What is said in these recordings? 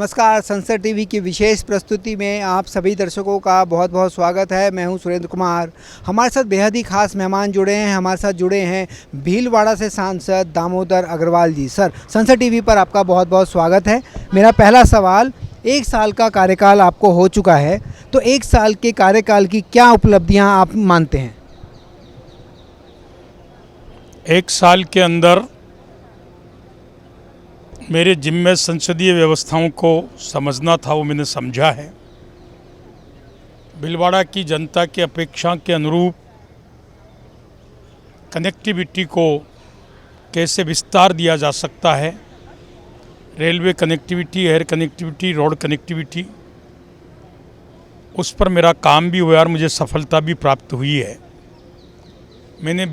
नमस्कार। संसद टीवी की विशेष प्रस्तुति में आप सभी दर्शकों का बहुत बहुत स्वागत है। मैं हूं सुरेंद्र कुमार। हमारे साथ बेहद ही खास मेहमान जुड़े हैं। हमारे साथ जुड़े हैं भीलवाड़ा से सांसद दामोदर अग्रवाल जी। सर, संसद टीवी पर आपका बहुत बहुत स्वागत है। मेरा पहला सवाल, 1 साल का कार्यकाल आपको हो चुका है, तो 1 साल के कार्यकाल की क्या उपलब्धियाँ आप मानते हैं? 1 साल के अंदर मेरे जिम्मे संसदीय व्यवस्थाओं को समझना था, वो मैंने समझा है। भीलवाड़ा की जनता की अपेक्षा के अनुरूप कनेक्टिविटी को कैसे विस्तार दिया जा सकता है, railway connectivity, air connectivity, road connectivity, उस पर मेरा काम भी हुआ और मुझे सफलता भी प्राप्त हुई है। मैंने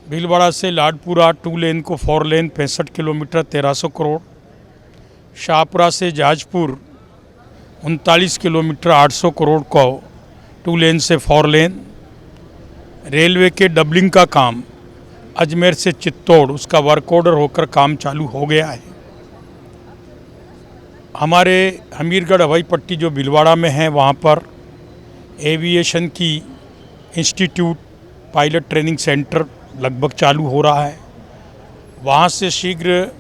भीलवाड़ा से लाडपुरा 2 लेन को 4 लेन 65 किलोमीटर 1300 करोड़, शाहपुरा से जहाजपुर 39 किलोमीटर 800 करोड़ को 2 लेन से 4 लेन, रेलवे के डबलिंग का काम अजमेर से चित्तौड़, उसका वर्क ऑर्डर होकर काम चालू हो गया है। हमारे हमीरगढ़ हवाई पट्टी जो भीलवाड़ा में है, वहाँ पर एविएशन की इंस्टीट्यूट पायलट ट्रेनिंग सेंटर लगभग चालू हो रहा है। वहाँ से शीघ्र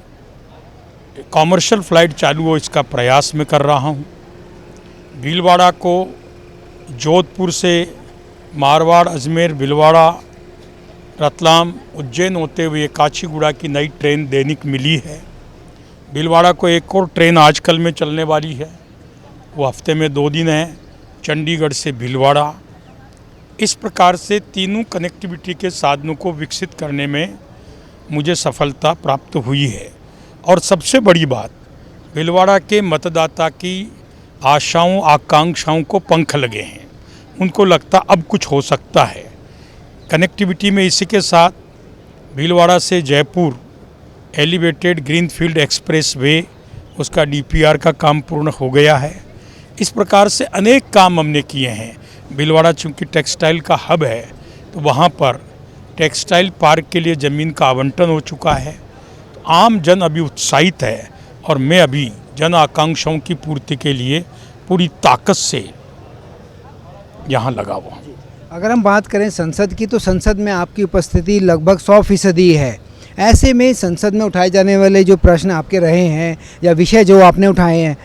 कॉमर्शियल फ़्लाइट चालू हो, इसका प्रयास मैं कर रहा हूँ। भीलवाड़ा को जोधपुर से मारवाड़, अजमेर, भीलवाड़ा, रतलाम, उज्जैन होते हुए काचीगुड़ा की नई ट्रेन दैनिक मिली है। भीलवाड़ा को एक और ट्रेन आजकल में चलने वाली है, वो हफ्ते में 2 दिन है, चंडीगढ़ से भीलवाड़ा। इस प्रकार से तीनों कनेक्टिविटी के साधनों को विकसित करने में मुझे सफलता प्राप्त हुई है। और सबसे बड़ी बात, भीलवाड़ा के मतदाता की आशाओं आकांक्षाओं को पंख लगे हैं। उनको लगता अब कुछ हो सकता है कनेक्टिविटी में। इसी के साथ भीलवाड़ा से Jaipur elevated greenfield express way, उसका डीपीआर का काम पूर्ण हो गया है। इस प्रकार से अनेक काम हमने किए हैं। भीलवाड़ा चूँकि टेक्सटाइल का हब है, तो वहाँ पर टेक्सटाइल पार्क के लिए ज़मीन का आवंटन हो चुका है। आम जन अभी उत्साहित है और मैं अभी जन आकांक्षाओं की पूर्ति के लिए पूरी ताकत से यहाँ लगा हुआ। अगर हम बात करें संसद की, तो संसद में आपकी उपस्थिति लगभग 100% है। ऐसे में संसद में उठाए जाने वाले जो प्रश्न आपके रहे हैं या विषय जो आपने उठाए हैं,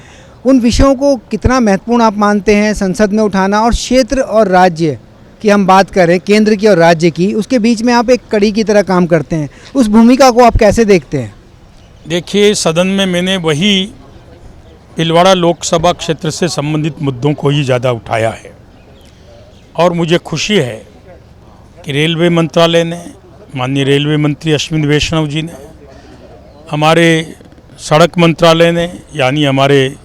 उन विषयों को कितना महत्वपूर्ण आप मानते हैं संसद में उठाना? और क्षेत्र और राज्य की हम बात करें, केंद्र की और राज्य की, उसके बीच में आप एक कड़ी की तरह काम करते हैं, उस भूमिका को आप कैसे देखते हैं? देखिए, सदन में मैंने वही भीलवाड़ा लोकसभा क्षेत्र से संबंधित मुद्दों को ही ज़्यादा उठाया है। और मुझे खुशी है कि रेलवे मंत्रालय ने, माननीय रेलवे मंत्री अश्विनी वैष्णव जी ने, हमारे सड़क मंत्रालय ने यानी हमारे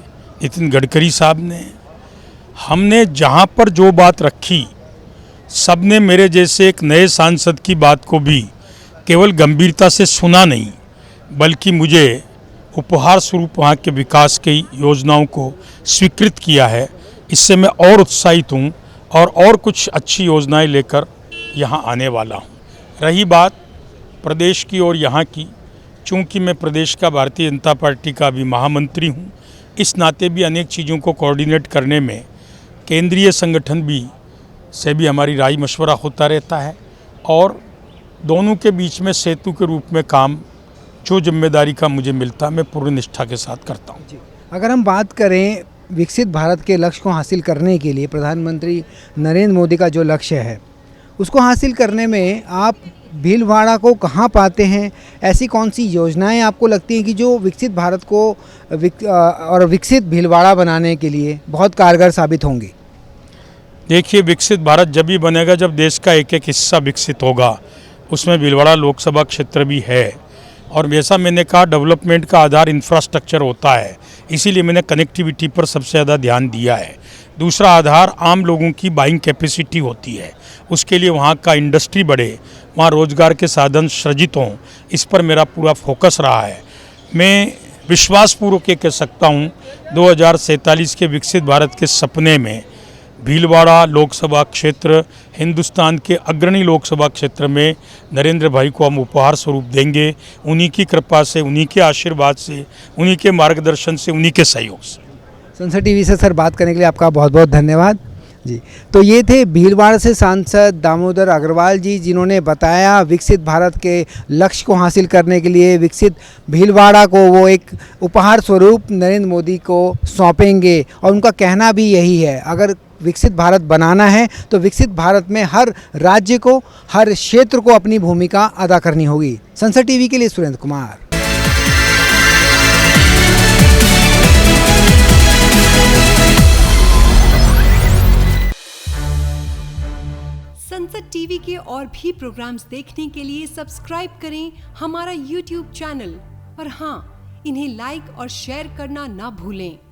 नितिन गडकरी साहब ने, हमने जहाँ पर जो बात रखी, सबने मेरे जैसे एक नए सांसद की बात को भी केवल गंभीरता से सुना नहीं, बल्कि मुझे उपहार स्वरूप वहाँ के विकास की योजनाओं को स्वीकृत किया है। इससे मैं और उत्साहित हूँ और कुछ अच्छी योजनाएं लेकर यहाँ आने वाला हूँ। रही बात प्रदेश की और यहाँ की, चूँकि मैं प्रदेश का भारतीय जनता पार्टी का भी महामंत्री हूँ, इस नाते भी अनेक चीज़ों को कोऑर्डिनेट करने में केंद्रीय संगठन से भी हमारी राय मशवरा होता रहता है। और दोनों के बीच में सेतु के रूप में काम, जो जिम्मेदारी का मुझे मिलता है, मैं पूर्ण निष्ठा के साथ करता हूँ। अगर हम बात करें विकसित भारत के लक्ष्य को हासिल करने के लिए, प्रधानमंत्री नरेंद्र मोदी का जो लक्ष्य है, उसको हासिल करने में आप भीलवाड़ा को कहाँ पाते हैं? ऐसी कौन सी योजनाएं आपको लगती हैं कि जो विकसित भारत को और विकसित भीलवाड़ा बनाने के लिए बहुत कारगर साबित होंगी? देखिए, विकसित भारत जब भी बनेगा जब देश का एक एक हिस्सा विकसित होगा। उसमें भीलवाड़ा लोकसभा क्षेत्र भी है। और जैसा मैंने कहा, डेवलपमेंट का आधार इंफ्रास्ट्रक्चर होता है, इसीलिए मैंने कनेक्टिविटी पर सबसे ज़्यादा ध्यान दिया है। दूसरा आधार आम लोगों की बाइंग कैपेसिटी होती है, उसके लिए वहाँ का इंडस्ट्री बढ़े, वहाँ रोजगार के साधन सृजित हों, इस पर मेरा पूरा फोकस रहा है। मैं विश्वासपूर्वक ये कह सकता हूँ, 2047 के विकसित भारत के सपने में भीलवाड़ा लोकसभा क्षेत्र हिंदुस्तान के अग्रणी लोकसभा क्षेत्र में नरेंद्र भाई को हम उपहार स्वरूप देंगे, उन्हीं की कृपा से, उन्हीं के आशीर्वाद से, उन्हीं के मार्गदर्शन से, उन्हीं के सहयोग से। संसद टीवी से सर बात करने के लिए आपका बहुत बहुत धन्यवाद जी। तो ये थे भीलवाड़ा से सांसद दामोदर अग्रवाल जी, जिन्होंने बताया विकसित भारत के लक्ष्य को हासिल करने के लिए विकसित भीलवाड़ा को वो एक उपहार स्वरूप नरेंद्र मोदी को सौंपेंगे। और उनका कहना भी यही है, अगर विकसित भारत बनाना है तो विकसित भारत में हर राज्य को, हर क्षेत्र को अपनी भूमिका अदा करनी होगी। संसद टीवी के लिए सुरेंद्र कुमार। संसद टीवी के और भी प्रोग्राम्स देखने के लिए सब्सक्राइब करें हमारा YouTube चैनल और हाँ, इन्हें लाइक और शेयर करना ना भूलें।